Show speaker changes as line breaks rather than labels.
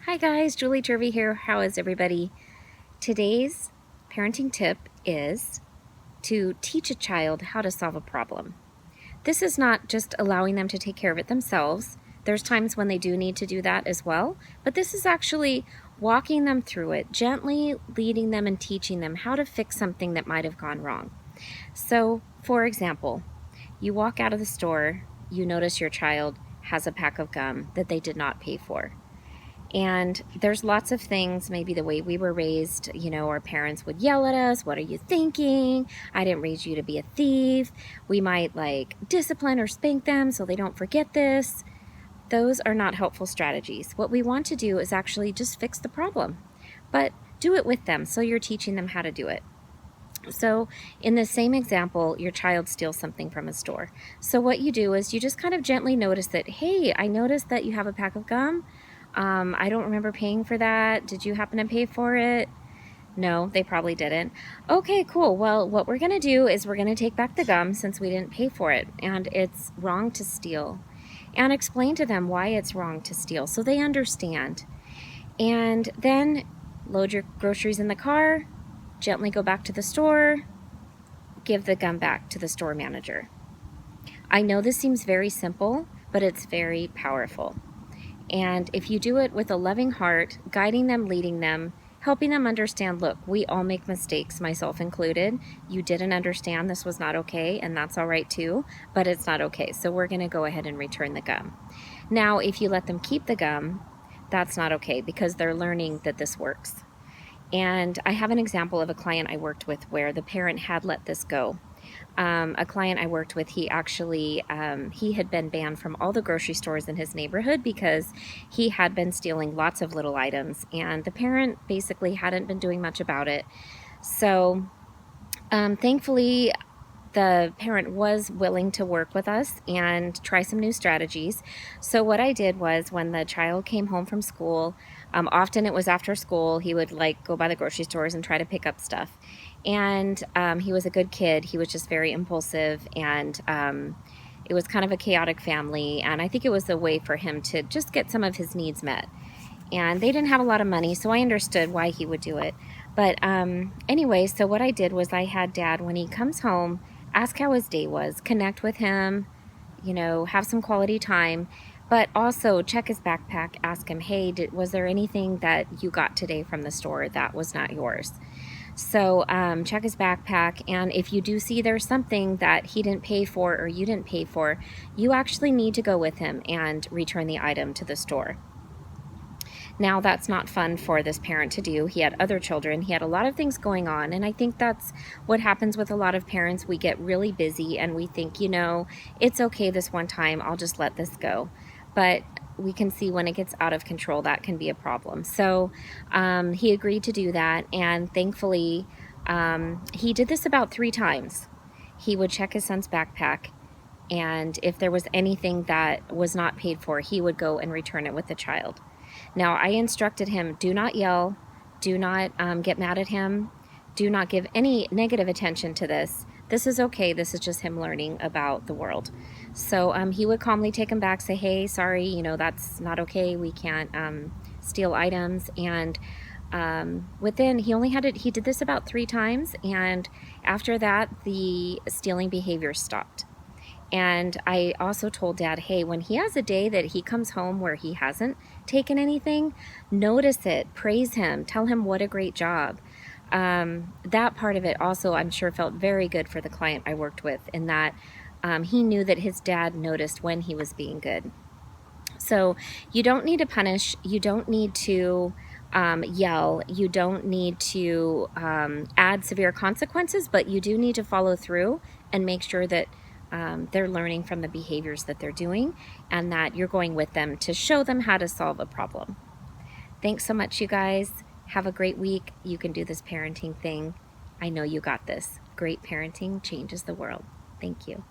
Hi guys, Julie Turvey here. How is everybody? Today's parenting tip is to teach a child how to solve a problem. This is not just allowing them to take care of it themselves. There's times when they do need to do that as well, but this is actually walking them through it, gently leading them and teaching them how to fix something that might have gone wrong. So, for example, you walk out of the store, you notice your child has a pack of gum that they did not pay for. And there's lots of things, maybe the way we were raised, our parents would yell at us, "What are you thinking? I didn't raise you to be a thief." We might discipline or spank them so they don't forget this. Those are not helpful strategies. What we want to do is actually just fix the problem, but do it with them so you're teaching them how to do it. So in the same example, your child steals something from a store. So what you do is you just kind of gently notice that, "Hey, I noticed that you have a pack of gum. I don't remember paying for that. Did you happen to pay for it?" No, they probably didn't. "Okay, cool. Well, what we're going to do is we're going to take back the gum since we didn't pay for it, and it's wrong to steal." And explain to them why it's wrong to steal so they understand. And then load your groceries in the car, gently go back to the store, give the gum back to the store manager. I know this seems very simple, but it's very powerful. And if you do it with a loving heart, guiding them, leading them, helping them understand, look, we all make mistakes, myself included. You didn't understand this was not okay, and that's all right too, but it's not okay. So we're going to go ahead and return the gum. Now, if you let them keep the gum, that's not okay because they're learning that this works. And I have an example of a client I worked with where the parent had let this go. A client I worked with, he actually, he had been banned from all the grocery stores in his neighborhood because he had been stealing lots of little items, and the parent basically hadn't been doing much about it. So thankfully, the parent was willing to work with us and try some new strategies. So what I did was when the child came home from school, often it was after school, he would go by the grocery stores and try to pick up stuff. And he was a good kid. He was just very impulsive, and it was kind of a chaotic family. And I think it was a way for him to just get some of his needs met. And they didn't have a lot of money, so I understood why he would do it. But anyway, so what I did was I had Dad, when he comes home, ask how his day was, connect with him, have some quality time, but also check his backpack, ask him, "Hey, was there anything that you got today from the store that was not yours?" So check his backpack, and if you do see there's something that he didn't pay for or you didn't pay for, you actually need to go with him and return the item to the store. Now, that's not fun for this parent to do. He had other children. He had a lot of things going on. And I think that's what happens with a lot of parents. We get really busy and we think, it's okay this one time. I'll just let this go. But we can see when it gets out of control, that can be a problem. So he agreed to do that. And thankfully, he did this about 3 times. He would check his son's backpack, and if there was anything that was not paid for, he would go and return it with the child. Now, I instructed him, do not yell, do not get mad at him, do not give any negative attention to this. This is okay. This is just him learning about the world. So he would calmly take him back, say, "Hey, sorry, that's not okay. We can't steal items." And he did this about 3 times. And after that, the stealing behavior stopped. And I also told Dad, hey, when he has a day that he comes home where he hasn't taken anything, notice it, praise him, tell him what a great job. That part of it also, I'm sure, felt very good for the client I worked with, in that he knew that his dad noticed when he was being good. So you don't need to punish, you don't need to yell, you don't need to add severe consequences, but you do need to follow through and make sure that they're learning from the behaviors that they're doing, and that you're going with them to show them how to solve a problem. Thanks so much, you guys. Have a great week. You can do this parenting thing. I know you got this. Great parenting changes the world. Thank you.